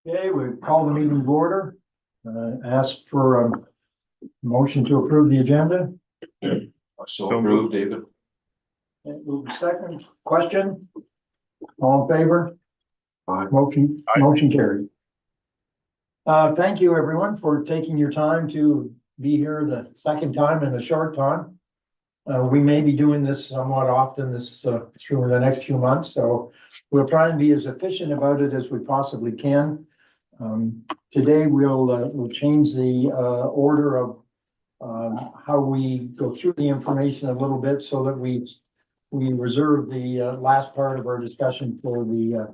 Okay, we call the meeting to order. Ask for a motion to approve the agenda. So approved, David. Okay, move to second. Question? All in favor? Aye. Motion carried. Thank you, everyone, for taking your time to be here the second time in a short time. We may be doing this somewhat often through the next few months, so we'll try and be as efficient about it as we possibly can. Today we'll change the order of how we go through the information a little bit so that we reserve the last part of our discussion for the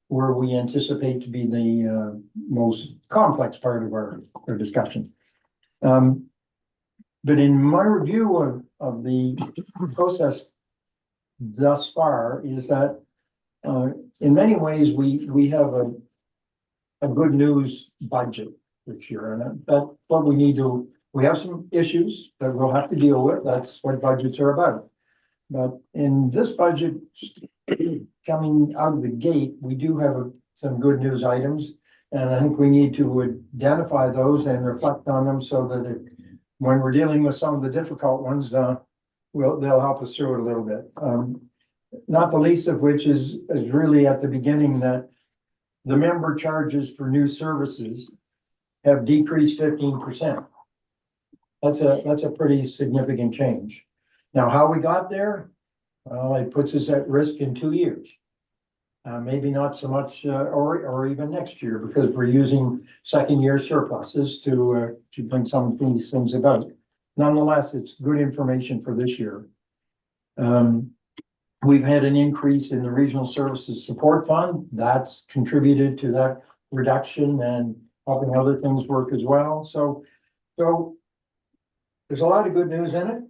where we anticipate to be the most complex part of our discussion. But in my review of the process thus far is that in many ways we have a good news budget this year, and that's what we need to. We have some issues that we'll have to deal with. That's what budgets are about. But in this budget, coming out of the gate, we do have some good news items, and I think we need to identify those and reflect on them so that when we're dealing with some of the difficult ones, they'll help us through it a little bit. Not the least of which is really at the beginning that the member charges for new services have decreased 15%. That's a pretty significant change. Now, how we got there, it puts us at risk in 2 years. Maybe not so much, or even next year, because we're using second year surpluses to bring some of these things about. Nonetheless, it's good information for this year. We've had an increase in the Regional Services Support Fund. That's contributed to that reduction and helping other things work as well. So there's a lot of good news in it,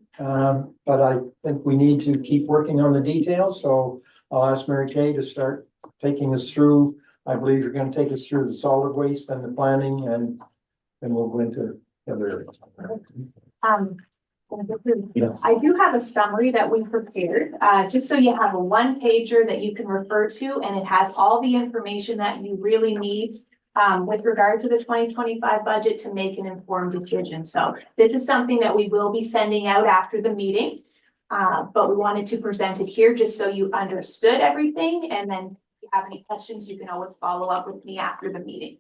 but I think we need to keep working on the details. So I'll ask Mary Kay to start taking us through. I believe you're going to take us through the solid waste and the planning, and then we'll go into the other areas. Yeah. I do have a summary that we prepared, just so you have a one pager that you can refer to, and it has all the information that you really need with regard to the 2025 budget to make an informed decision. So this is something that we will be sending out after the meeting, but we wanted to present it here just so you understood everything. And then if you have any questions, you can always follow up with me after the meeting.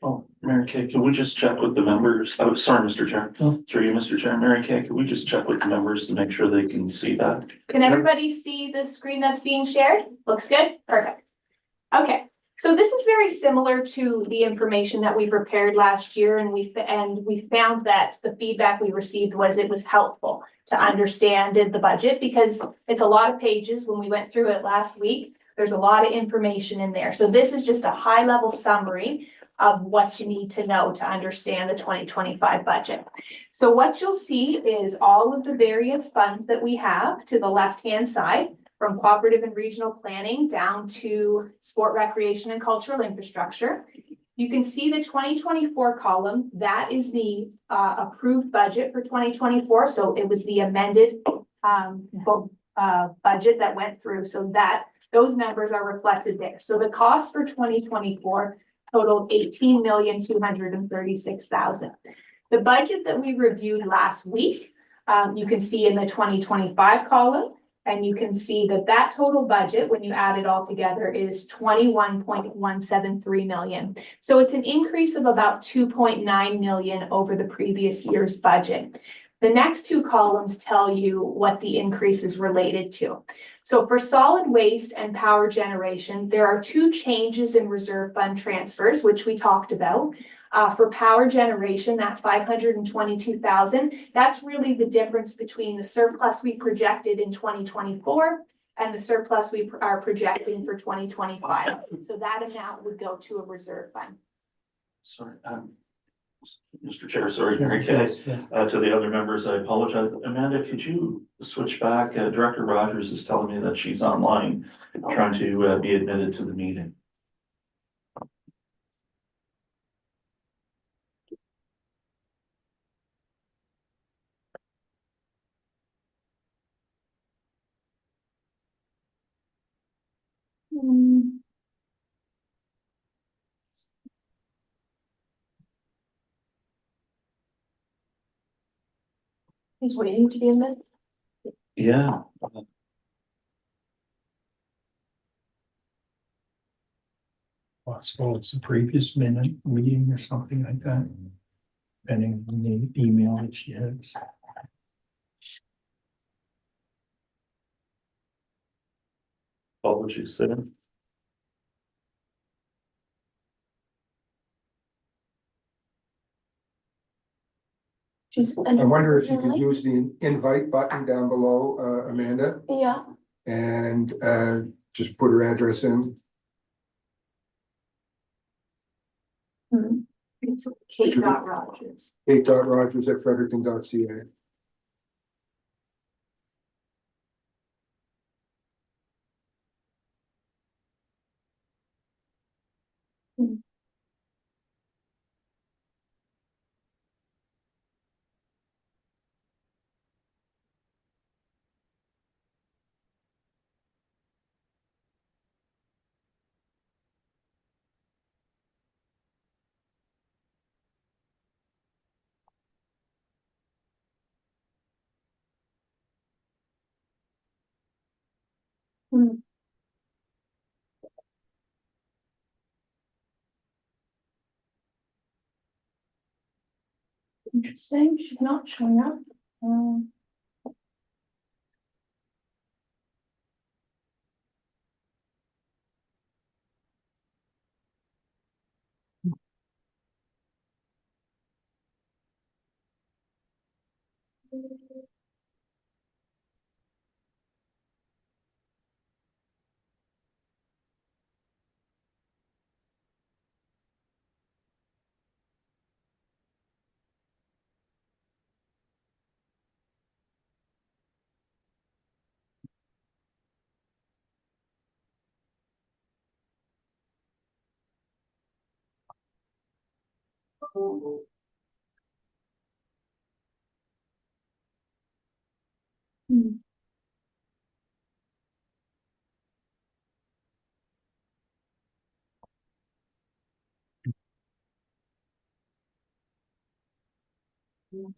Oh, Mary Kay, can we just check with the members? Oh, sorry, Mr. Chair. Through you, Mr. Chair. Mary Kay, can we just check with the members to make sure they can see that? Can everybody see the screen that's being shared? Looks good? Perfect. Okay, so this is very similar to the information that we prepared last year, and we found that the feedback we received was it was helpful to understand the budget because it's a lot of pages. When we went through it last week, there's a lot of information in there. So this is just a high-level summary of what you need to know to understand the 2025 budget. So what you'll see is all of the various funds that we have to the left-hand side, from cooperative and regional planning down to sport, recreation, and cultural infrastructure. You can see the 2024 column. That is the approved budget for 2024. So it was the amended budget that went through. So that those numbers are reflected there. So the cost for 2024 totaled $18,236,000. The budget that we reviewed last week, you can see in the 2025 column, and you can see that that total budget, when you add it all together, is $21.173 million. So it's an increase of about $2.9 million over the previous year's budget. The next two columns tell you what the increase is related to. So for solid waste and power generation, there are two changes in reserve fund transfers, which we talked about. For power generation, that $522,000, that's really the difference between the surplus we projected in 2024 and the surplus we are projecting for 2025. So that amount would go to a reserve fund. Sorry, Mr. Chair, sorry, Mary Kay. Yes. To the other members, I apologize. Amanda, could you switch back? Director Rogers is telling me that she's online, trying to be admitted to the meeting. He's waiting to be admitted. Yeah. Possible it's a previous minute meeting or something like that. Depending on the email that she has. What would you say? She's. I wonder if you could use the invite button down below, Amanda, Yeah. and just put her address in. It's Kate dot Rogers. Kate.Rogers@fredericton.ca. Interesting, she's not showing up.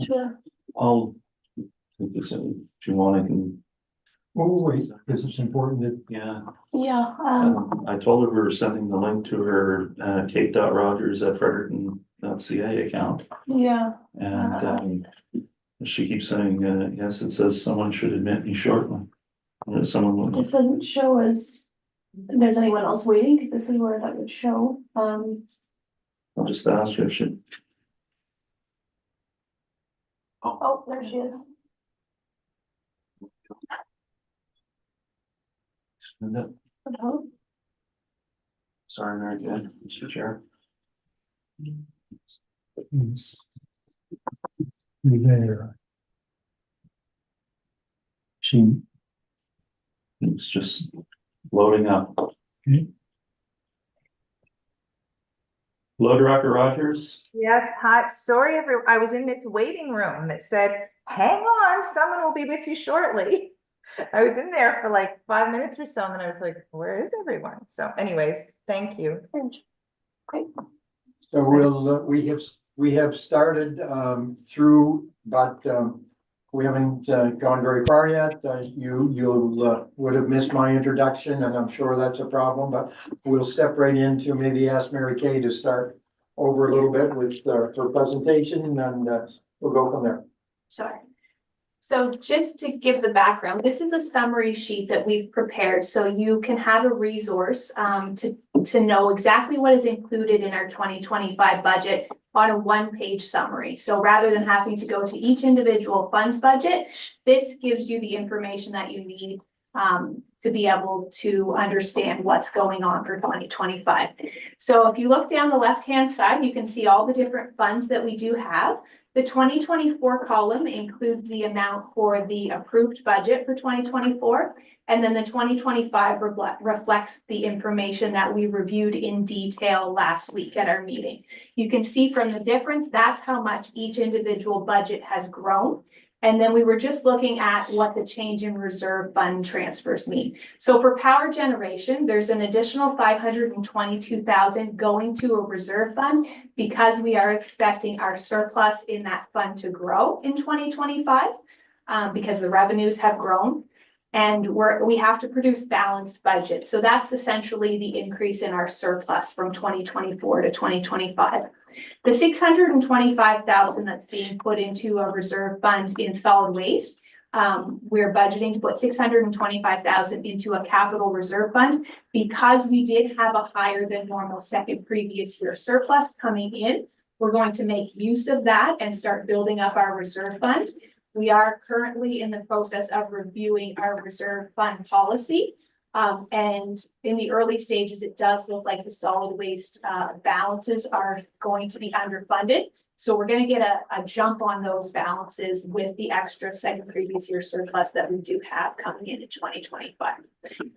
Sure. I'll take this in, if you want, I can, Oh, wait, because it's important that yeah. Yeah, I told her we were sending the link to her, Kate.Rogers@fredericton.ca account. yeah. And she keeps saying, yes, it says someone should admit me shortly. Someone will. This doesn't show as there's anyone else waiting, because this is where that would show. I'll just ask her if she. Oh, there she is. Hello? Sorry, Mary, good, Mr. Chair. is there. She, It's just loading up. Okay. Hello, Director Rogers. Yes, hi, sorry, I was in this waiting room that said, hang on, someone will be with you shortly. I was in there for like 5 minutes or so, and then I was like, where is everyone? So anyways, thank you. Great. so we'll, we have started, through, but, we haven't, gone very far yet. You'll would have missed my introduction, and I'm sure that's a problem, but we'll step right into maybe ask Mary Kay to start over a little bit with, her presentation, and, we'll go from there. Sure. So just to give the background, this is a summary sheet that we've prepared, so you can have a resource to know exactly what is included in our 2025 budget on a one-page summary. So rather than having to go to each individual fund's budget, this gives you the information that you need to be able to understand what's going on for 2025. So if you look down the left-hand side, you can see all the different funds that we do have. The 2024 column includes the amount for the approved budget for 2024. And then the 2025 reflects the information that we reviewed in detail last week at our meeting. You can see from the difference, that's how much each individual budget has grown. And then we were just looking at what the change in reserve fund transfers mean. So for power generation, there's an additional 522,000 going to a reserve fund because we are expecting our surplus in that fund to grow in 2025. because the revenues have grown. And we have to produce balanced budgets. So that's essentially the increase in our surplus from 2024 to 2025. The 625,000 that's being put into a reserve fund in solid waste. We're budgeting to put 625,000 into a capital reserve fund because we did have a higher than normal second previous year surplus coming in. We're going to make use of that and start building up our reserve fund. We are currently in the process of reviewing our reserve fund policy. And in the early stages, it does look like the solid waste balances are going to be underfunded. So we're going to get a jump on those balances with the extra second previous year surplus that we do have coming in 2025.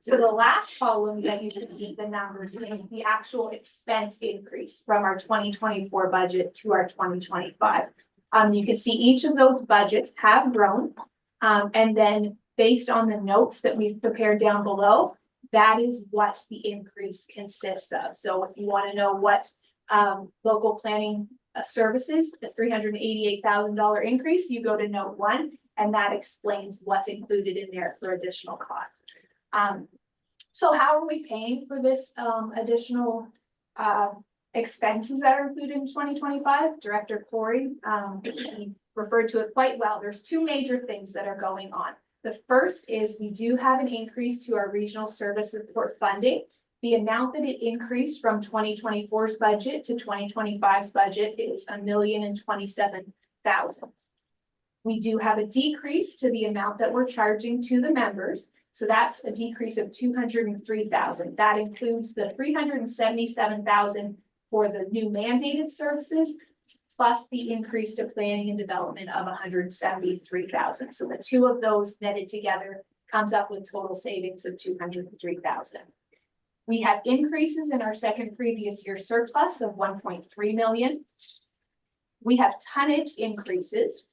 So the last column that you see the numbers is the actual expense increase from our 2024 budget to our 2025. You can see each of those budgets have grown. And then based on the notes that we've prepared down below, that is what the increase consists of. So if you want to know what local planning services, the $388,000 increase, you go to note 1, and that explains what's included in there for additional costs. So how are we paying for this additional expenses that are included in 2025? Director Corey he referred to it quite well. There's two major things that are going on. The first is we do have an increase to our regional service support funding. The amount that it increased from 2024's budget to 2025's budget is $1,027,000. We do have a decrease to the amount that we're charging to the members. So that's a decrease of $203,000. That includes the $377,000 for the new mandated services, plus the increase to planning and development of $173,000. So the two of those netted together comes up with total savings of $203,000. We have increases in our second previous year surplus of $1.3 million. We have tonnage increases.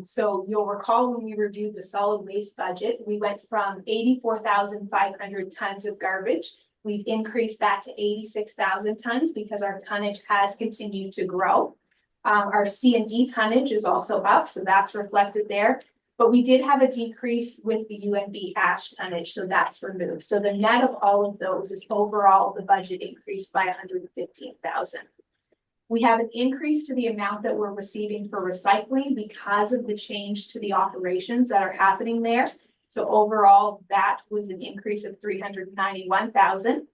So you'll recall when we reviewed the solid waste budget, we went from 84,500 tons of garbage. We've increased that to 86,000 tons because our tonnage has continued to grow. Our C&D tonnage is also up, so that's reflected there. But we did have a decrease with the UNB ash tonnage, so that's removed. So the net of all of those is overall the budget increased by $115,000. We have an increase to the amount that we're receiving for recycling because of the change to the operations that are happening there. So overall, that was an increase of $391,000.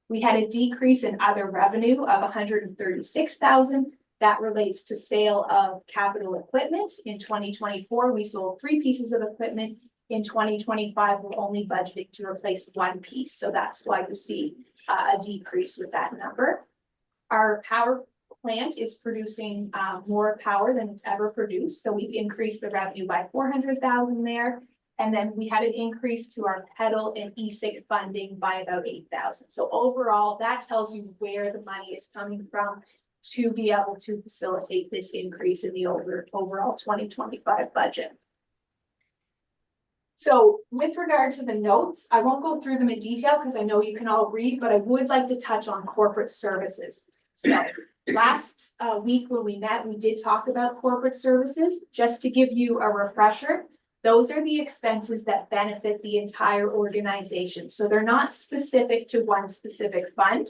We had a decrease in other revenue of $136,000. That relates to sale of capital equipment. In 2024, we sold 3 pieces of equipment. In 2025, we're only budgeting to replace 1 piece. So that's why you see a decrease with that number. Our power plant is producing more power than it's ever produced. So we've increased the revenue by $400,000 there. And then we had an increase to our PEDAL and ESIG funding by about $8,000. So overall, that tells you where the money is coming from to be able to facilitate this increase in the overall 2025 budget. So with regard to the notes, I won't go through them in detail because I know you can all read, but I would like to touch on corporate services. So last week when we met, we did talk about corporate services. Just to give you a refresher, those are the expenses that benefit the entire organization. So they're not specific to one specific fund.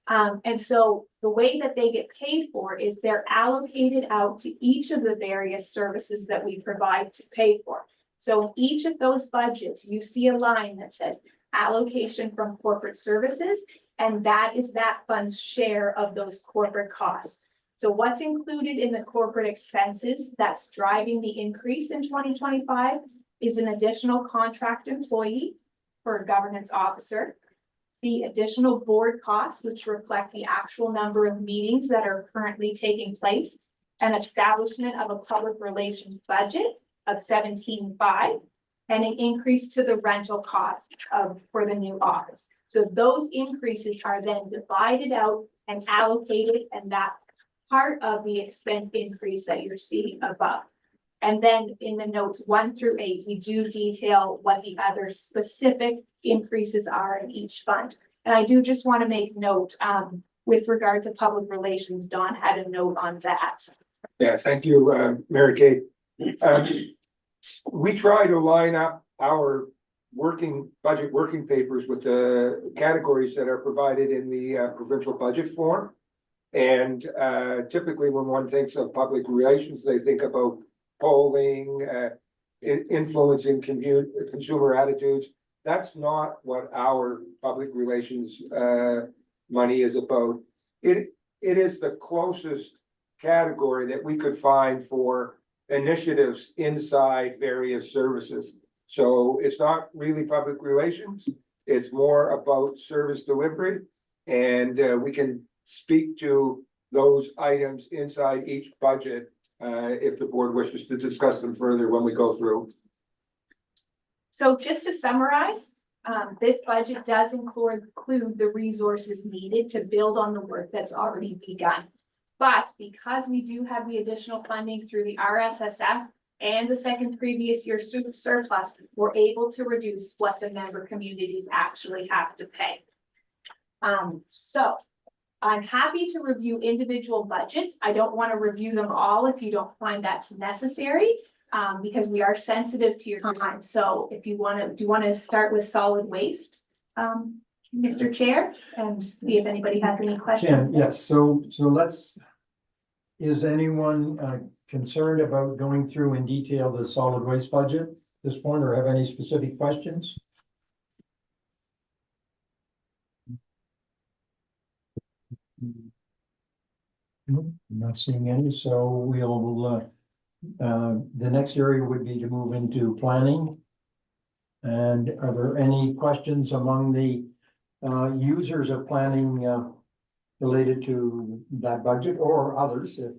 And so the way that they get paid for is they're allocated out to each of the various services that we provide to pay for. So in each of those budgets, you see a line that says allocation from corporate services, and that is that fund's share of those corporate costs. So what's included in the corporate expenses that's driving the increase in 2025 is an additional contract employee for a governance officer, the additional board costs, which reflect the actual number of meetings that are currently taking place, an establishment of a public relations budget of $17,500, and an increase to the rental cost for the new office. So those increases are then divided out and allocated, and that's part of the expense increase that you're seeing above. And then in the notes 1 through 8, we do detail what the other specific increases are in each fund. And I do just want to make note with regard to public relations, Don had a note on that. Yeah, thank you, Mary Kate. we try to line up our budget working papers with the categories that are provided in the provincial budget form. And typically when one thinks of public relations, they think about polling, influencing consumer attitudes. That's not what our public relations money is about. It is the closest category that we could find for initiatives inside various services. So it's not really public relations, it's more about service delivery. And we can speak to those items inside each budget if the board wishes to discuss them further when we go through. So just to summarize, this budget does include the resources needed to build on the work that's already begun. But because we do have the additional funding through the RSSF and the second previous year surplus, we're able to reduce what the member communities actually have to pay. So I'm happy to review individual budgets. I don't want to review them all if you don't find that's necessary, because we are sensitive to your time. So if you want to, do you want to start with solid waste, Mr. Chair, and see if anybody has any questions? Yes, so let's, is anyone concerned about going through in detail the solid waste budget at this point, or have any specific questions? I'm not seeing any, so we'll, the next area would be to move into planning. And are there any questions among the users of planning related to that budget or others if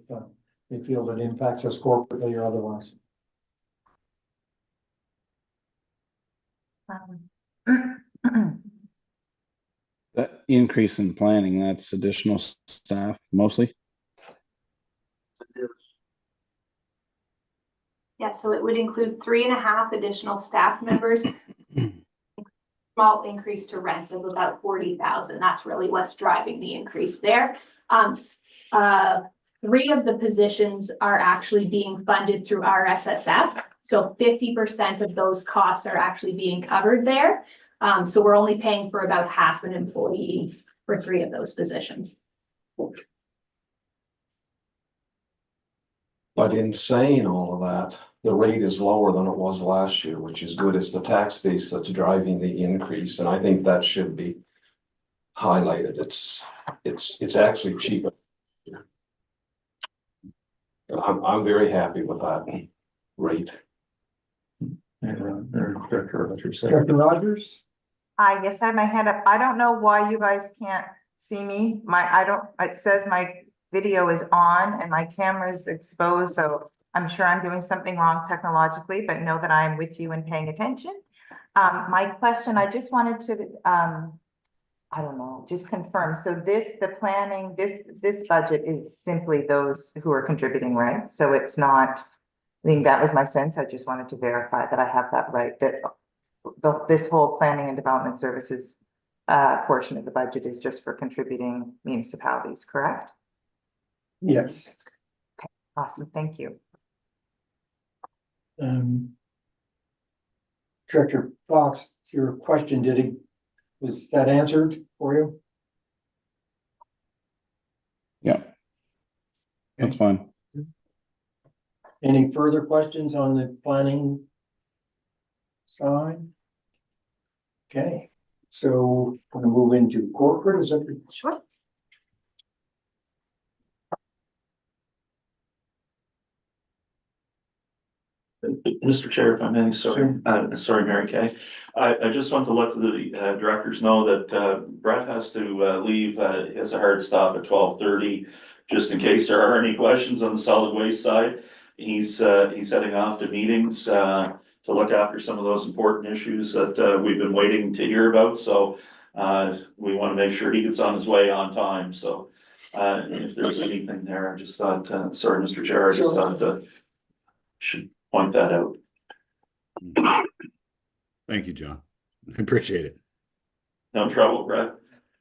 they feel that impacts us corporately or otherwise? That increase in planning, that's additional staff mostly? Yeah, so it would include 3.5 additional staff members. Small increase to rent of about 40,000. That's really what's driving the increase there. 3 of the positions are actually being funded through RSSF. So 50% of those costs are actually being covered there. So we're only paying for about half an employee for 3 of those positions. But in saying all of that, the rate is lower than it was last year, which is good. It's the tax base that's driving the increase, and I think that should be highlighted. It's actually cheaper. I'm very happy with that rate. Director Rogers? I guess I have my hand up. I don't know why you guys can't see me. It says my video is on and my camera is exposed, so I'm sure I'm doing something wrong technologically, but know that I'm with you and paying attention. My question, I just wanted to, I don't know, just confirm. So the planning, this budget is simply those who are contributing, right? So it's not, I think that was my sense. I just wanted to verify that I have that right, that this whole planning and development services portion of the budget is just for contributing municipalities, correct? Yes. Okay, awesome, thank you. Director Fox, your question, was that answered for you? Yeah. That's fine. Any further questions on the planning side? Okay, so we're gonna move into corporate, is that? Sure. Mr. Chair, if I may, sorry, Mary Kay. I just want to let the directors know that Brett has to leave. He has a hard stop at 12:30. Just in case there are any questions on the solid waste side, he's heading off to meetings to look after some of those important issues that we've been waiting to hear about. So we want to make sure he gets on his way on time. So if there's anything there, I just thought, sorry, Mr. Chair, I just thought should point that out. Thank you, John. I appreciate it. No trouble, Brett.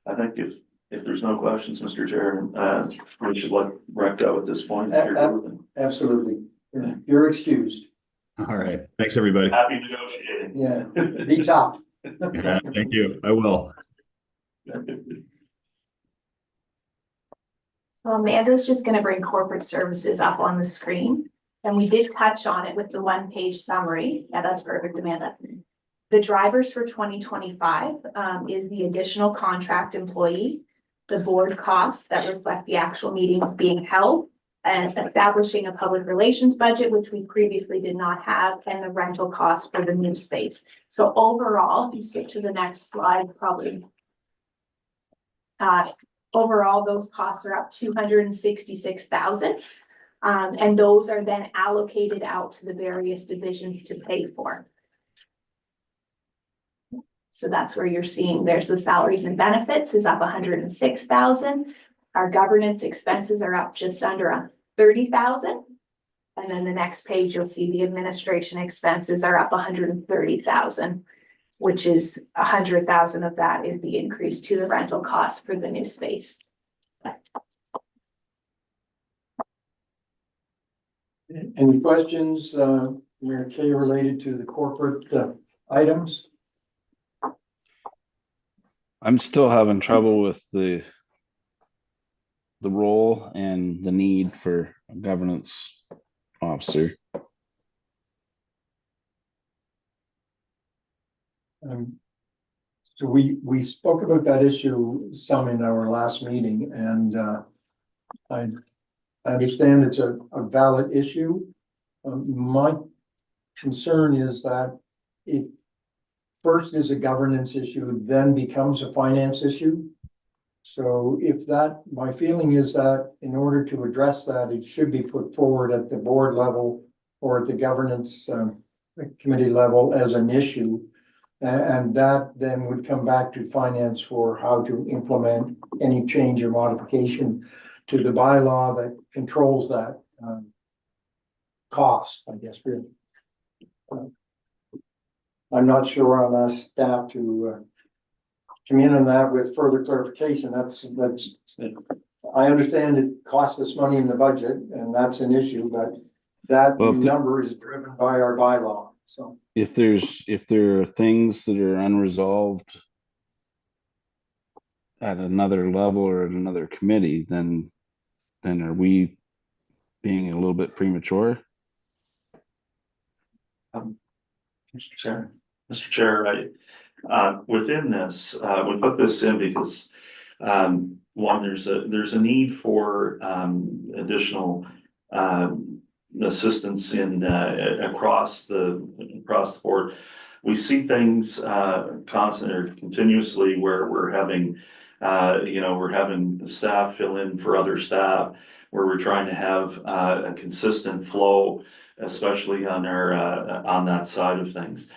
I think if there's no questions, Mr. Chair, we should let Brett go at this point. Absolutely. You're excused. All right. Thanks, everybody. Happy negotiating. Yeah, be tough. Yeah, thank you. I will. So Amanda's just gonna bring corporate services up on the screen. And we did touch on it with the one-page summary. Yeah, that's perfect, Amanda. The drivers for 2025 is the additional contract employee, the board costs that reflect the actual meetings being held, and establishing a public relations budget, which we previously did not have, and the rental costs for the new space. So overall, if you skip to the next slide, probably. Overall, those costs are up 266,000. And those are then allocated out to the various divisions to pay for. So that's where you're seeing there's the salaries and benefits is up 106,000. Our governance expenses are up just under 30,000. And then the next page, you'll see the administration expenses are up 130,000, which is 100,000 of that is the increase to the rental cost for the new space. Any questions, Mayor Kay, related to the corporate items? I'm still having trouble with the role and the need for a governance officer. So we spoke about that issue some in our last meeting, and I understand it's a valid issue. My concern is that it first is a governance issue, then becomes a finance issue. So if that, my feeling is that in order to address that, it should be put forward at the board level or at the governance committee level as an issue. And that then would come back to finance for how to implement any change or modification to the bylaw that controls that cost, I guess, really. I'm not sure on us staff to come in on that with further clarification. That's, I understand it costs us money in the budget and that's an issue, but that number is driven by our bylaw, so. If there are things that are unresolved at another level or at another committee, then are we being a little bit premature? Mr. Chair, within this, we put this in because one, there's a need for additional assistance in across the board. We see things constant or continuously where we're having we're having staff fill in for other staff, where we're trying to have a consistent flow, especially on our on that side of things.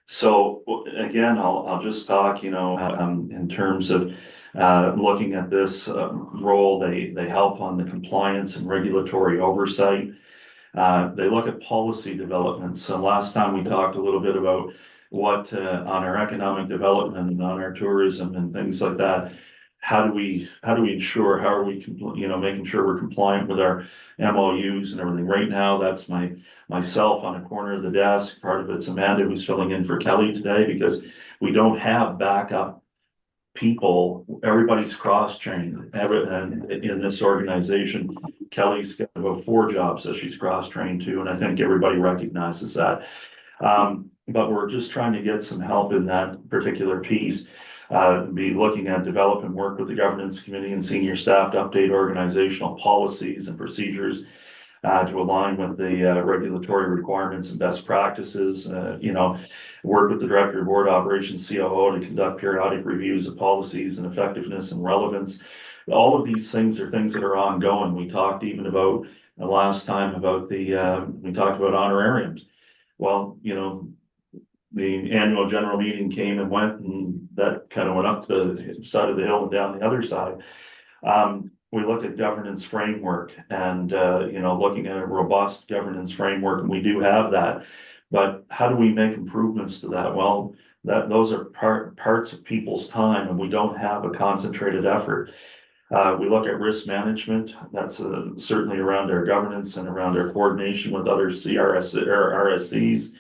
So again, I'll just talk, in terms of looking at this role, they help on the compliance and regulatory oversight. They look at policy development. So last time we talked a little bit about what on our economic development and on our tourism and things like that. How do we ensure, how are we, making sure we're compliant with our MOUs and everything? Right now, that's myself on a corner of the desk. Part of it's Amanda who's filling in for Kelly today because we don't have backup people. Everybody's cross-trained in this organization. Kelly's got about 4 jobs that she's cross-trained to, and I think everybody recognizes that. But we're just trying to get some help in that particular piece. Be looking at development work with the governance committee and senior staff to update organizational policies and procedures to align with the regulatory requirements and best practices. Work with the director of board operations, COO, to conduct periodic reviews of policies and effectiveness and relevance. All of these things are things that are ongoing. We talked even about the last time about we talked about honorariums. Well, the annual general meeting came and went, and that kind of went up to the side of the hill and down the other side. We look at governance framework and, looking at a robust governance framework, and we do have that. But how do we make improvements to that? Well, those are parts of people's time, and we don't have a concentrated effort. We look at risk management. That's certainly around our governance and around our coordination with other RSCs.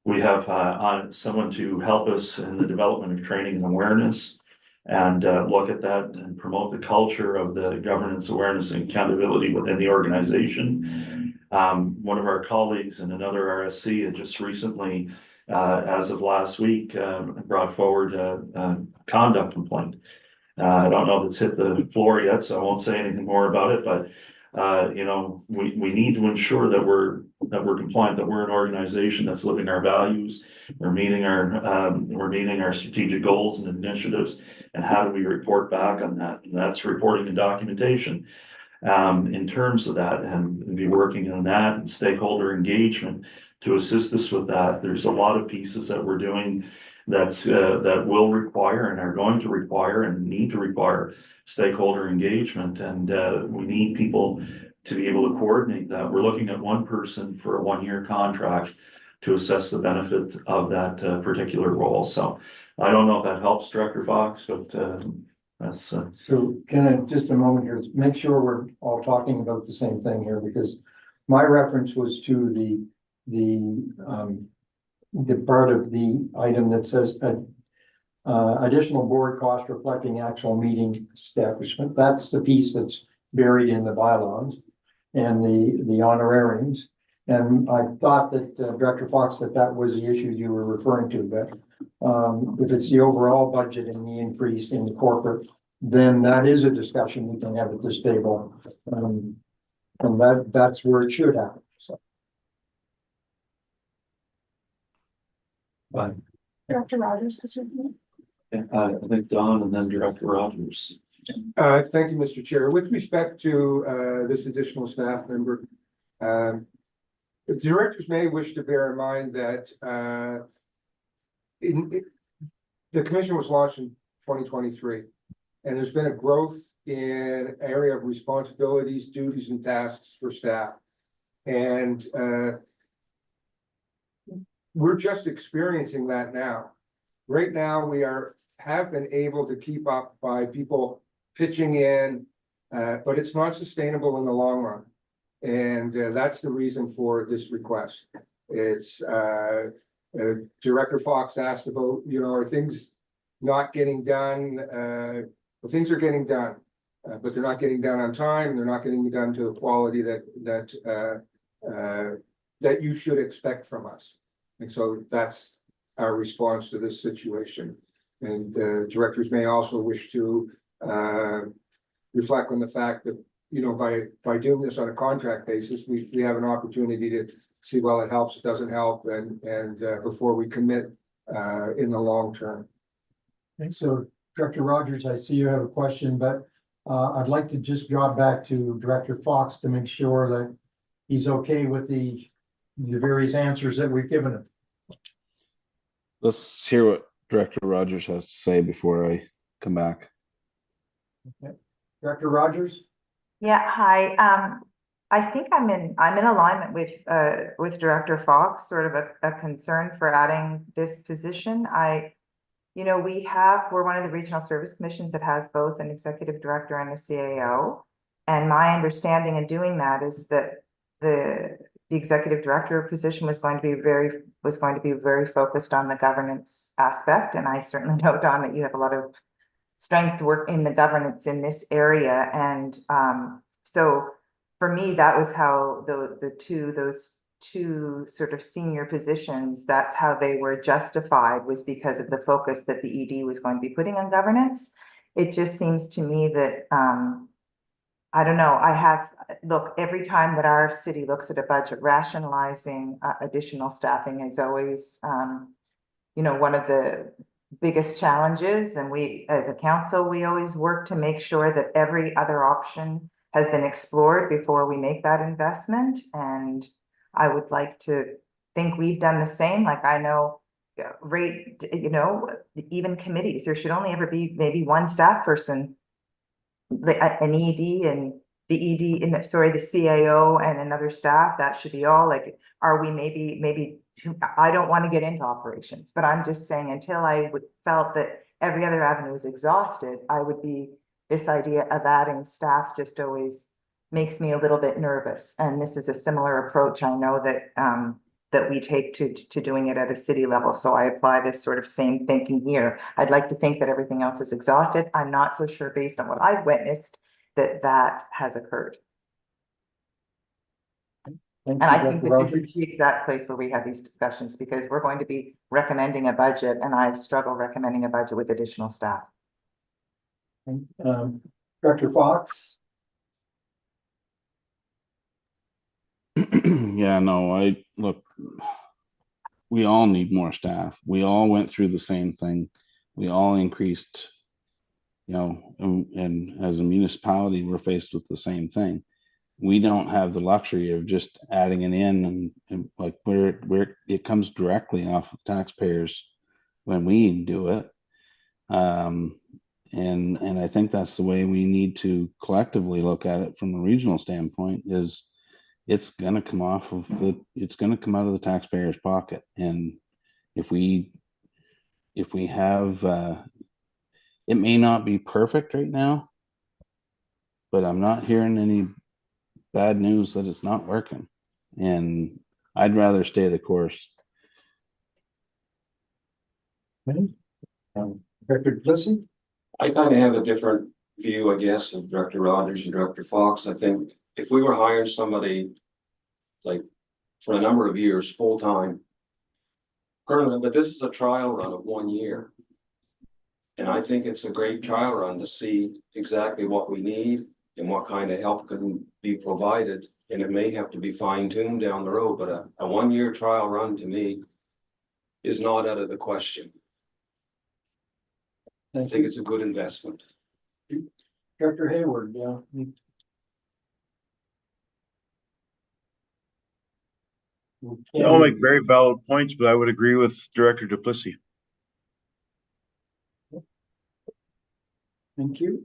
We have on someone to help us in the development of training and awareness. And look at that and promote the culture of the governance, awareness, and accountability within the organization. One of our colleagues in another RSC had just recently, as of last week, brought forward a conduct complaint. I don't know if it's hit the floor yet, so I won't say anything more about it, but you know, we need to ensure that we're compliant, that we're an organization that's living our values. We're meeting our strategic goals and initiatives, and how do we report back on that? And that's reporting and documentation. In terms of that, and be working on that and stakeholder engagement to assist us with that. There's a lot of pieces that we're doing that will require and are going to require and need to require stakeholder engagement, and we need people to be able to coordinate that. We're looking at one person for a 1-year contract to assess the benefit of that particular role. So I don't know if that helps, Director Fox, but that's So can I, just a moment here, make sure we're all talking about the same thing here, because my reference was to the part of the item that says additional board cost reflecting actual meeting establishment. That's the piece that's buried in the bylaws and the honorariums. And I thought that Director Fox, that was the issue you were referring to, but if it's the overall budget and the increase in the corporate, then that is a discussion we can have at this table. And that's where it should happen, so. fine. Director Rogers has your name. I think Don and then Director Rogers. Thank you, Mr. Chair. With respect to this additional staff member, the directors may wish to bear in mind that the commission was launched in 2023, and there's been a growth in area of responsibilities, duties, and tasks for staff. And we're just experiencing that now. Right now, we have been able to keep up by people pitching in, but it's not sustainable in the long run. And that's the reason for this request. It's Director Fox asked about, you know, are things not getting done? Well, things are getting done, but they're not getting done on time, and they're not getting done to a quality that you should expect from us. And so that's our response to this situation. And directors may also wish to reflect on the fact that, you know, by doing this on a contract basis, we have an opportunity to see, well, it helps, it doesn't help, and before we commit in the long term. Okay, so Director Rogers, I see you have a question, but I'd like to just drop back to Director Fox to make sure that he's okay with the various answers that we've given him. Let's hear what Director Rogers has to say before I come back. Okay. Director Rogers? Yeah, hi. I think I'm in alignment with Director Fox, sort of a concern for adding this position. You know, we're one of the regional service commissions that has both an executive director and a CAO. And my understanding in doing that is that the executive director position was going to be very focused on the governance aspect. And I certainly know, Don, that you have a lot of strength to work in the governance in this area. And so for me, that was how those two sort of senior positions, that's how they were justified, was because of the focus that the ED was going to be putting on governance. It just seems to me that, I don't know, look, every time that our city looks at a budget, rationalizing additional staffing is always, you know, one of the biggest challenges. And we, as a council, we always work to make sure that every other option has been explored before we make that investment. And I would like to think we've done the same. Like, I know, you know, even committees, there should only ever be maybe one staff person, an ED and the CAO and another staff. That should be all. Like, are we maybe, I don't want to get into operations, but I'm just saying, until I felt that every other avenue is exhausted, this idea of adding staff just always makes me a little bit nervous. And this is a similar approach. I know that that we take to doing it at a city level. So I apply this sort of same thinking here. I'd like to think that everything else is exhausted. I'm not so sure based on what I've witnessed that that has occurred. Thank And you, I think Dr. that this Rogers. is the exact place where we have these discussions because we're going to be recommending a budget and I've struggled recommending a budget with additional staff. Director Fox? Yeah, no, look, we all need more staff. We all went through the same thing. We all increased, and as a municipality, we're faced with the same thing. We don't have the luxury of just adding it in and like where it comes directly off of taxpayers when we do it. And I think that's the way we need to collectively look at it from a regional standpoint is it's going to come out of the taxpayer's pocket. And if we have, it may not be perfect right now, but I'm not hearing any bad news that it's not working. And I'd rather stay the course. Director Duplessis? I kind of have a different view, I guess, of Director Rogers and Director Fox. I think if we were hiring somebody like for a number of years, full-time, permanent, but this is a trial run of 1 year. And I think it's a great trial run to see exactly what we need and what kind of help can be provided. And it may have to be fine-tuned down the road, but a 1 year trial run to me is not out of the question. I Thank think you. it's a good investment. Director Hayward, yeah. They all make very valid points, but I would agree with Director Duplessis. Thank you.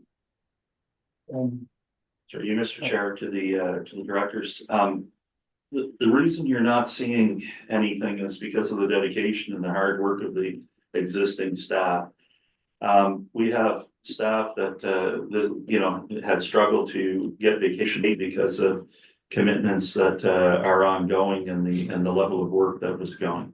Through you, Mr. Chair, to the directors. The reason you're not seeing anything is because of the dedication and the hard work of the existing staff. We have staff that, had struggled to get vacation leave because of commitments that, are ongoing and the level of work that was going.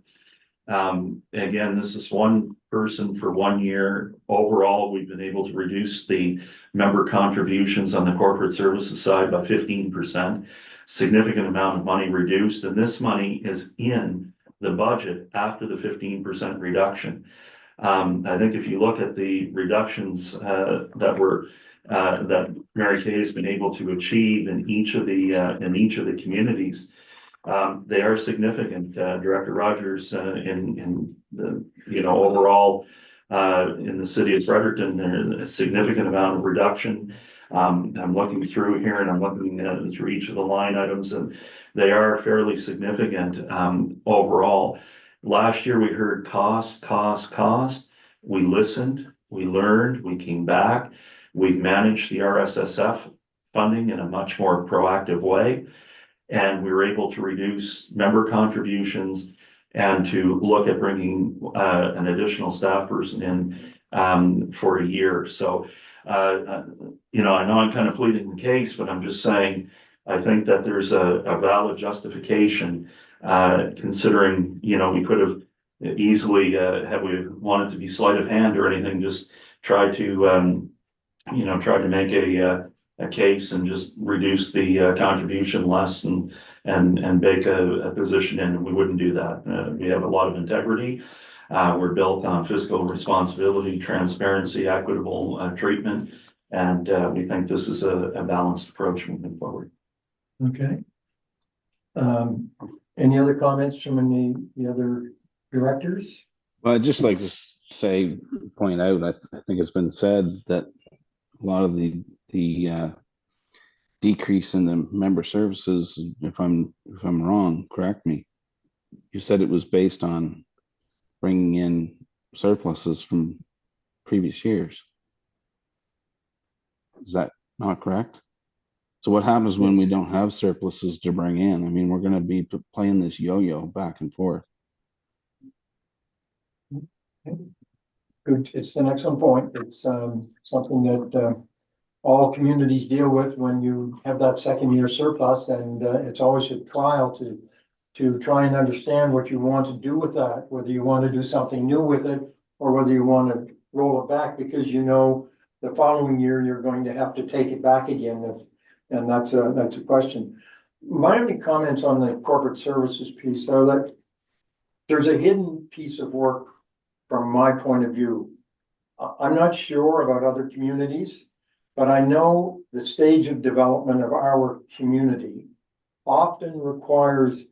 Again, this is one person for 1 year. Overall, we've been able to reduce the member contributions on the corporate services side by 15%. Significant amount of money reduced, and this money is in the budget after the 15% reduction. I think if you look at the reductions that Mary Kay has been able to achieve in each of the communities, they are significant. Director Rogers, in the overall in the city of Fredericton, there's a significant amount of reduction. I'm looking through here and I'm looking through each of the line items, and they are fairly significant overall. Last year we heard cost. We listened, we learned, we came back. We managed the RSSF funding in a much more proactive way. And we were able to reduce member contributions and to look at bringing an additional staff person in for a year. So, I know I'm kind of pleading the case, but I'm just saying, I think that there's a valid justification considering, we could have easily, had we wanted to be sleight of hand or anything, just try to make a case and just reduce the contribution less and bake a position in, and we wouldn't do that. We have a lot of integrity. We're built on fiscal responsibility, transparency, equitable treatment, and we think this is a balanced approach moving forward. Okay. Any other comments from the other directors? Well, I'd just like to point out, I think it's been said that a lot of the decrease in the member services, if I'm wrong, correct me. You said it was based on bringing in surpluses from previous years. Is that not correct? So what happens when we don't have surpluses to bring in? I mean, we're going to be playing this yo-yo back and forth. Good. It's an excellent point. It's something that all communities deal with when you have that second year surplus, and it's always a trial to to try and understand what you want to do with that, whether you want to do something new with it, or whether you want to roll it back, because you know the following year you're going to have to take it back again, and that's a question. My only comments on the corporate services piece are that there's a hidden piece of work from my point of view. I'm not sure about other communities, but I know the stage of development of our community often requires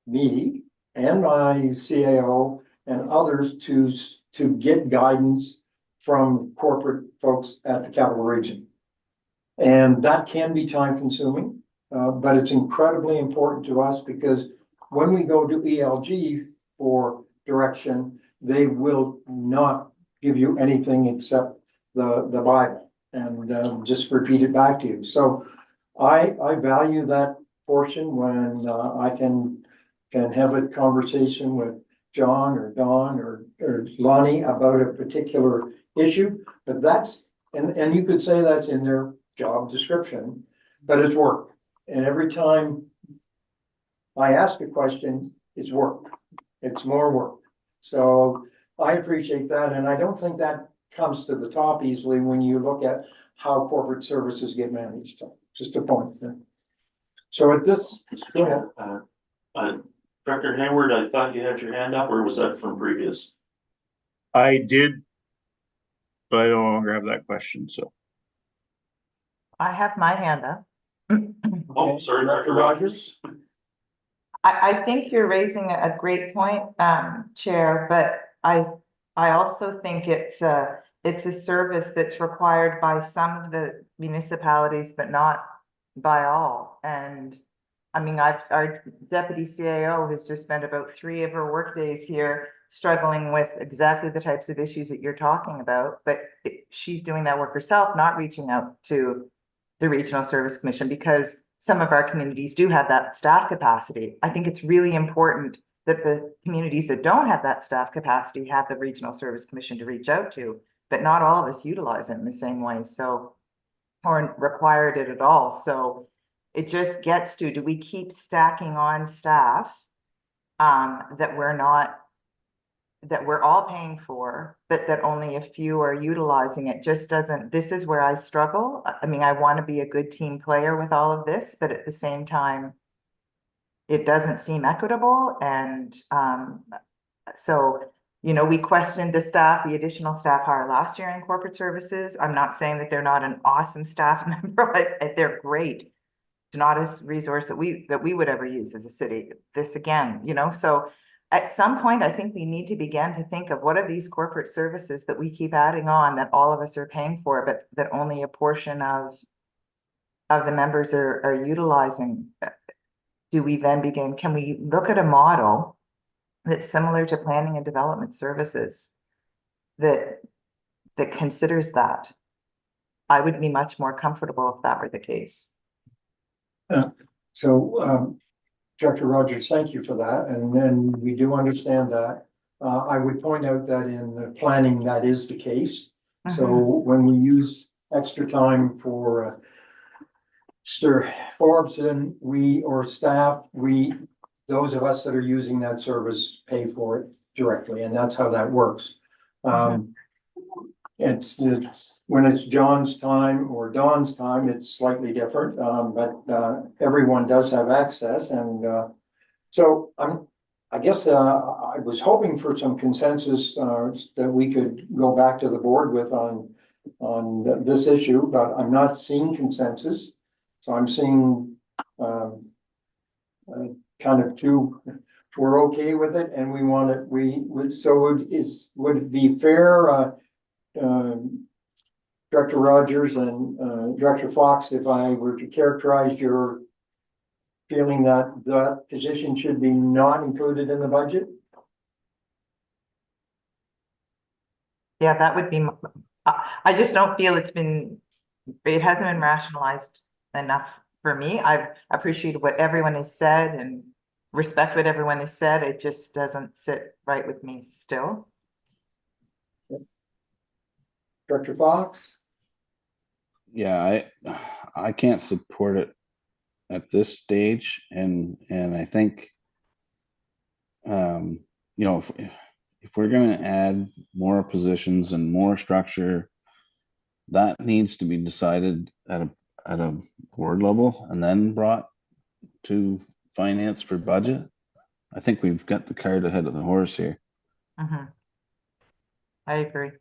me and my CAO and others to get guidance from corporate folks at the Capital Region. And that can be time consuming, but it's incredibly important to us because when we go to ELG for direction, they will not give you anything except the Bible and just repeat it back to you. So I value that portion when I can have a conversation with John or Don or Lonnie about a particular issue, but that's, and you could say that's in their job description, but it's work. And every time I ask a question, it's work. It's more work. So I appreciate that. And I don't think that comes to the top easily when you look at how corporate services get managed. So just a point there. So at this, go ahead. Director Hayward, I thought you had your hand up, or was that from previous? I did, but I no longer have that question, so. I have my hand up. Oh, sorry, Director Rogers. I think you're raising a great point, Chair, but I also think it's a service that's required by some of the municipalities, but not by all. And I mean, our deputy CAO has just spent about 3 of her work days here struggling with exactly the types of issues that you're talking about, but she's doing that work herself, not reaching out to the Regional Service Commission, because some of our communities do have that staff capacity. I think it's really important that the communities that don't have that staff capacity have the Regional Service Commission to reach out to, but not all of us utilize it in the same way, so, or required it at all. So it just gets to, do we keep stacking on staff that we're all paying for, but that only a few are utilizing it? Just doesn't, this is where I struggle. I mean, I want to be a good team player with all of this, but at the same time, it doesn't seem equitable. And so, you know, we questioned the additional staff hire last year in corporate services. I'm not saying that they're not an awesome staff member. They're great. It's not a resource that we would ever use as a city. This again, you know, so at some point, I think we need to begin to think of what are these corporate services that we keep adding on that all of us are paying for, but that only a portion of the members are utilizing. Do we then begin, can we look at a model that's similar to planning and development services that considers that? I would be much more comfortable if that were the case. So Director Rogers, thank you for that. And then we do understand that. I would point out that in the planning, that is the case. So when we use extra time for Mr. Forbes and or staff, those of us that are using that service pay for it directly, and that's how that works. It's when it's John's time or Dawn's time, it's slightly different, but everyone does have access, and so I guess I was hoping for some consensus that we could go back to the board with on this issue, but I'm not seeing consensus. So I'm seeing kind of we're okay with it, and we want it. So would it be fair? Director Rogers and Director Fox, if I were to characterize your feeling that that position should be not included in the budget? Yeah, that would be, I just don't feel it hasn't been rationalized enough for me. I've appreciated what everyone has said and respect what everyone has said. It just doesn't sit right with me still. Director Fox? Yeah, I can't support it at this stage, and I think, you know, if we're gonna add more positions and more structure, that needs to be decided at a board level and then brought to finance for budget. I think we've got the cart ahead of the horse here. I agree.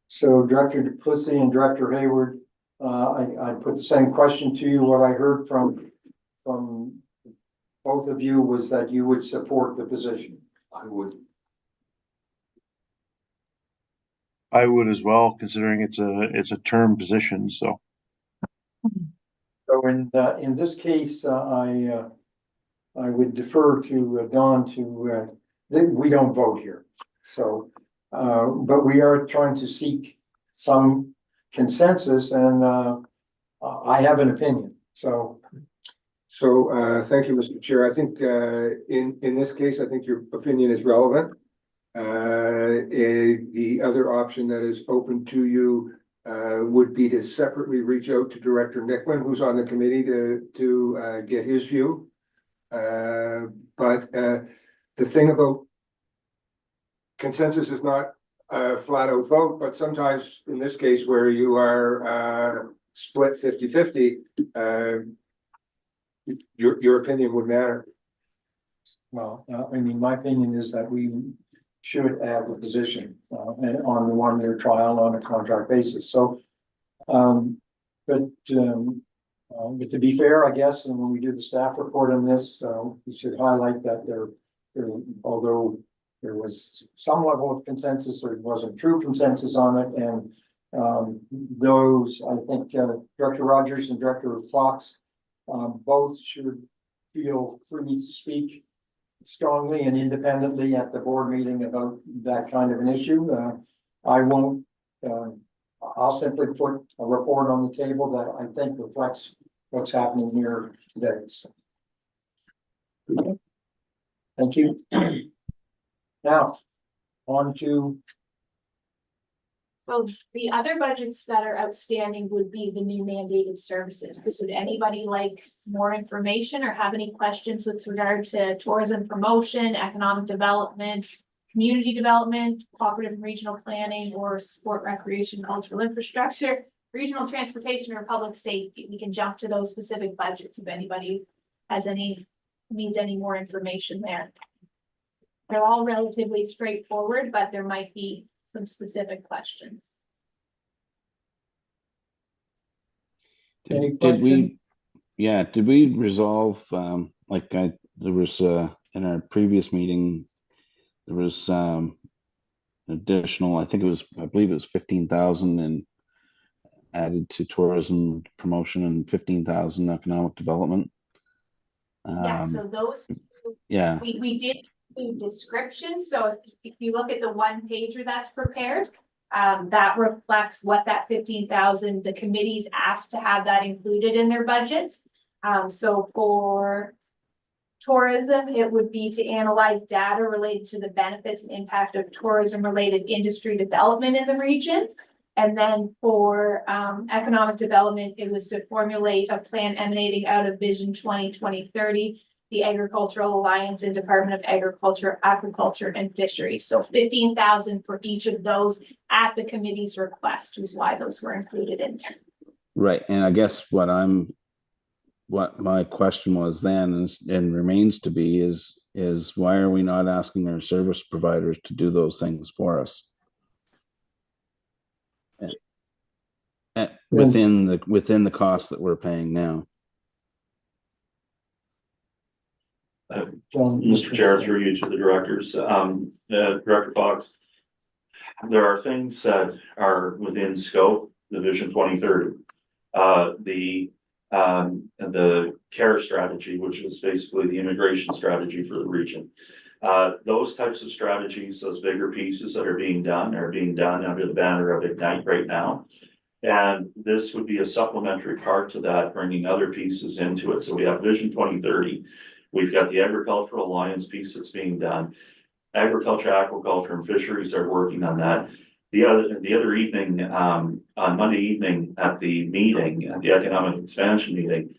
So Director Duplessis and Director Hayward, I put the same question to you. What I heard from both of you was that you would support the position. I would. I would as well, considering it's a term position, so. So in this case, I would defer to Don to, we don't vote here. So, but we are trying to seek some consensus, and I have an opinion, so. So, thank you, Mr. Chair. I think, in this case, I think your opinion is relevant. The other option that is open to you, would be to separately reach out to Director Nicklin, who's on the committee, to get his view. But the thing about consensus is not a flat out vote, but sometimes in this case where you are split 50-50, your opinion would matter. Well, I mean, my opinion is that we should add the position and on the 1-year trial on a contract basis. So, but to be fair, I guess, and when we do the staff report on this, we should highlight that there, although there was some level of consensus, there wasn't true consensus on it, and those, I think, Director Rogers and Director Fox both should feel free to speak strongly and independently at the board meeting about that kind of an issue. I won't, I'll simply put a report on the table that I think reflects what's happening here today. So. Thank you. Now, on to. So the other budgets that are outstanding would be the new mandated services. Would anybody like more information or have any questions with regard to tourism promotion, economic development, community development, cooperative and regional planning, or sport, recreation, cultural infrastructure, regional transportation, or public safety? We can jump to those specific budgets if anybody has needs any more information there. They're all relatively straightforward, but there might be some specific questions. Any Did we, question? yeah, did we resolve, there was, in our previous meeting, there was, additional, I believe it was 15,000 and added to tourism promotion and 15,000 economic development. Yeah, so those two, Yeah, we did do descriptions. So if you look at the one pager that's prepared, that reflects what that 15,000, the committees asked to have that included in their budgets. So for tourism, it would be to analyze data related to the benefits and impact of tourism related industry development in the region. And then for economic development, it was to formulate a plan emanating out of Vision 2020-30, the Agricultural Alliance and Department of Agriculture, Aquaculture, and Fisheries. So 15,000 for each of those at the committee's request was why those were included in there. right. And I guess what my question was then and remains to be is why are we not asking our service providers to do those things for us? Within the cost that we're paying now. Mr. Chair, through you to the directors, Director Fox. There are things that are within scope, the Vision 2030. The CARE strategy, which is basically the immigration strategy for the region. Those types of strategies, those bigger pieces that are being done under the banner of Ignite right now. And this would be a supplementary part to that, bringing other pieces into it. So we have Vision 2030. We've got the Agricultural Alliance piece that's being done. Agriculture, aquaculture, and fisheries are working on that. The other evening, on Monday evening at the meeting, at the economic expansion meeting,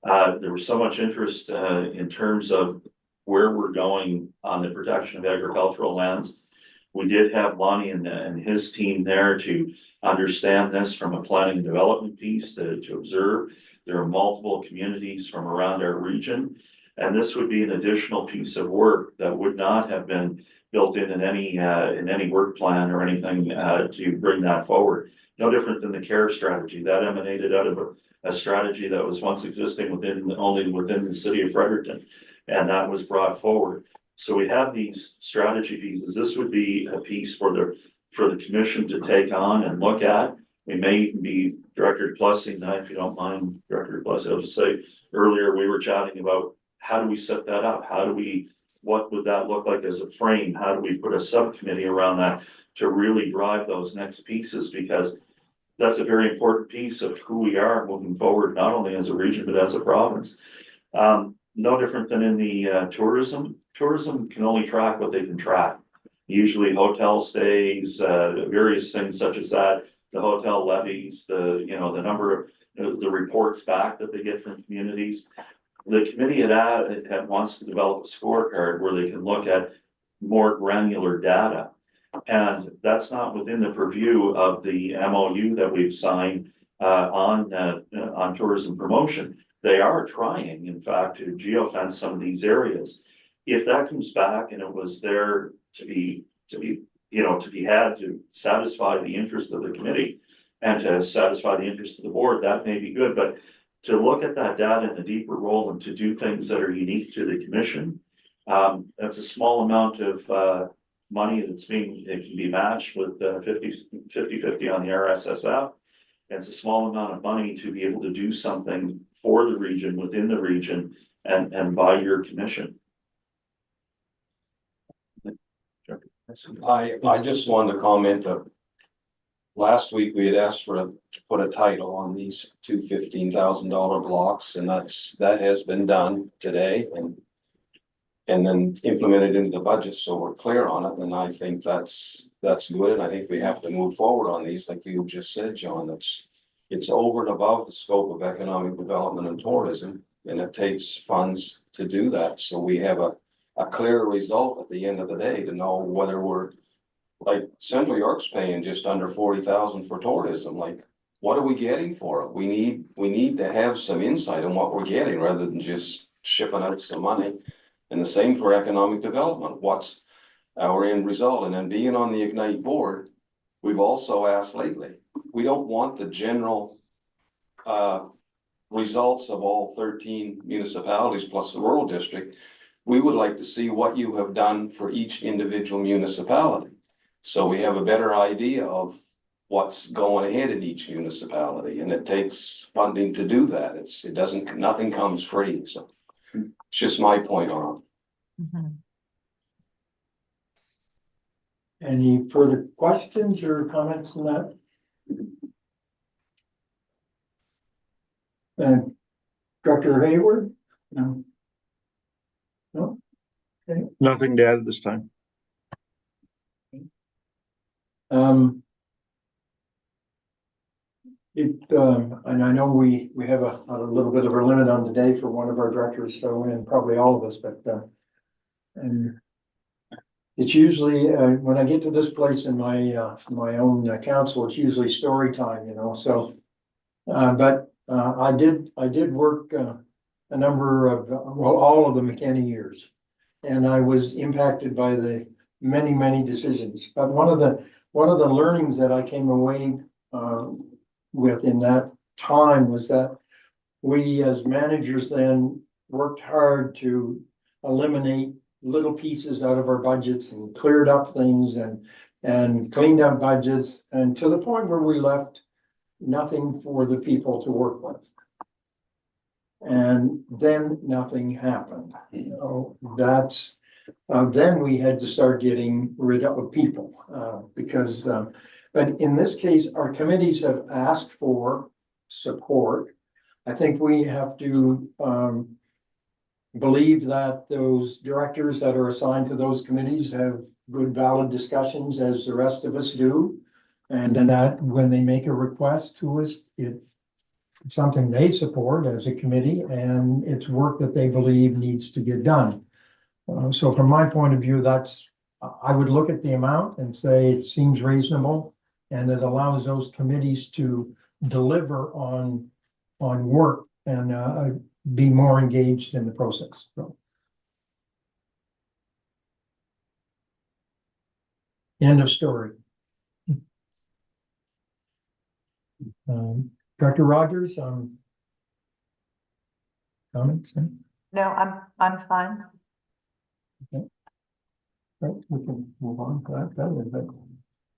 There was so much interest, in terms of where we're going on the protection of agricultural lands. We did have Lonnie and his team there to understand this from a planning and development piece to observe. There are multiple communities from around our region. And this would be an additional piece of work that would not have been built in any work plan or anything, to bring that forward. No different than the CARE strategy that emanated out of a strategy that was once existing only within the city of Fredericton. And that was brought forward. So we have these strategy pieces. This would be a piece for the commission to take on and look at. We may even be, Director Duplessis, and if you don't mind, Director Duplessis, I'll just say, earlier we were chatting about how do we set that up? What would that look like as a frame? How do we put a subcommittee around that to really drive those next pieces? Because that's a very important piece of who we are moving forward, not only as a region, but as a province. No different than in the tourism. Tourism can only track what they can track. Usually hotel stays, various things such as that, the hotel levies, the number of the reports back that they get from communities. The committee had wants to develop a scorecard where they can look at more granular data. And that's not within the purview of the MOU that we've signed on tourism promotion. They are trying, in fact, to geofence some of these areas. If that comes back and it was there to be had to satisfy the interest of the committee and to satisfy the interest of the board, that may be good. But to look at that data in a deeper role and to do things that are unique to the commission, that's a small amount of money it can be matched with 50-50 on the RSSF. It's a small amount of money to be able to do something for the region, within the region, and by your commission. I just wanted to comment that last week we had asked to put a title on these two $15,000 blocks, and that has been done today and then implemented into the budget, so we're clear on it. And I think that's good, and I think we have to move forward on these, like you just said, John. It's over and above the scope of economic development and tourism, and it takes funds to do that. So we have a clear result at the end of the day to know whether we're, like Central York's paying just under 40,000 for tourism. Like, what are we getting for it? We need to have some insight on what we're getting rather than just shipping out some money. And the same for economic development. What's our end result? And then being on the Ignite board, we've also asked lately, we don't want the general results of all 13 municipalities plus the rural district. We would like to see what you have done for each individual municipality. So we have a better idea of what's going ahead in each municipality, and it takes funding to do that. Nothing comes free. So it's just my point on it. Mhm. Any further questions or comments on that? Dr. Hayward? No? No? Nothing to add at this time. And I know we have a little bit of a limit on today for one of our directors, so, and probably all of us, but, and it's usually, when I get to this place in my own council, it's usually story time, so. But I did work a number of, all of the McKenna years. And I was impacted by the many decisions. But one of the learnings that I came away with in that time was that we as managers then worked hard to eliminate little pieces out of our budgets and cleared up things and cleaned up budgets, and to the point where we left nothing for the people to work with. And then nothing happened. Then we had to start getting rid of people because, but in this case, our committees have asked for support. I think we have to believe that those directors that are assigned to those committees have good, valid discussions as the rest of us do. And then that when they make a request to us, something they support as a committee, and it's work that they believe needs to get done. So from my point of view, I would look at the amount and say it seems reasonable, and it allows those committees to deliver on work and be more engaged in the process. So. End of story. Director Rogers, comments? No, I'm fine. Right, we can move on to that.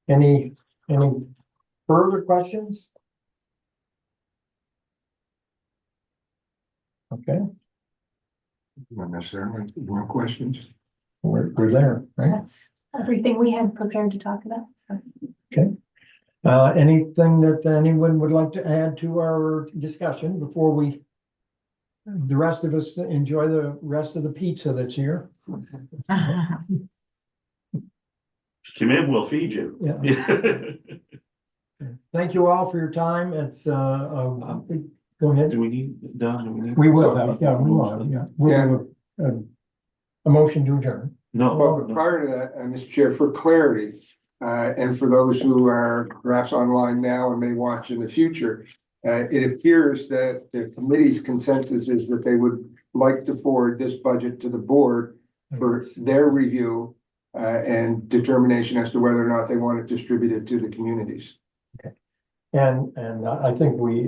Then. Any further questions? Okay. Not necessarily, more questions. We're there, right? That's everything we had prepared to talk about. So. Okay. Anything that anyone would like to add to our discussion before the rest of us enjoy the rest of the pizza that's here? Come in, we'll feed you. Yeah. Thank you all for your time. It's go ahead. Do we need, Don, do we need? We will have, yeah, we will, yeah. We'll do a motion to adjourn. No. Well, but prior to that, Mr. Chair, for clarity, and for those who are perhaps online now and may watch in the future, it appears that the committee's consensus is that they would like to forward this budget to the board for their review and determination as to whether or not they want it distributed to the communities. And I think we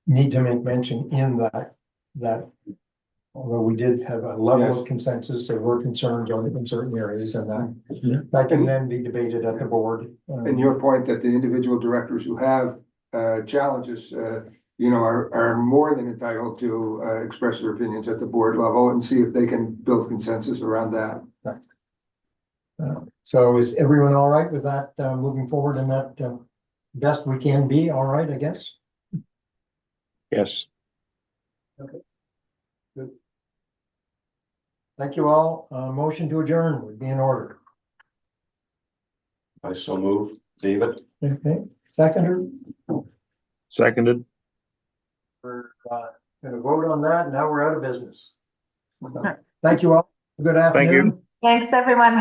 need to make mention in that although we did have a level Yes. of consensus, there were concerns in certain areas, and that can then be debated at the board. And your point that the individual directors who have challenges, are more than entitled to express their opinions at the board level and see if they can build consensus around that. So is everyone all right with that, moving forward in that, best we can be, all right, I guess? Yes. Good. Thank you all. Motion to adjourn would be in order. I so move, David. Okay, seconder, Seconded. we're gonna vote on that. Now we're out of business. Thank you all. Good afternoon. you. Thanks, everyone.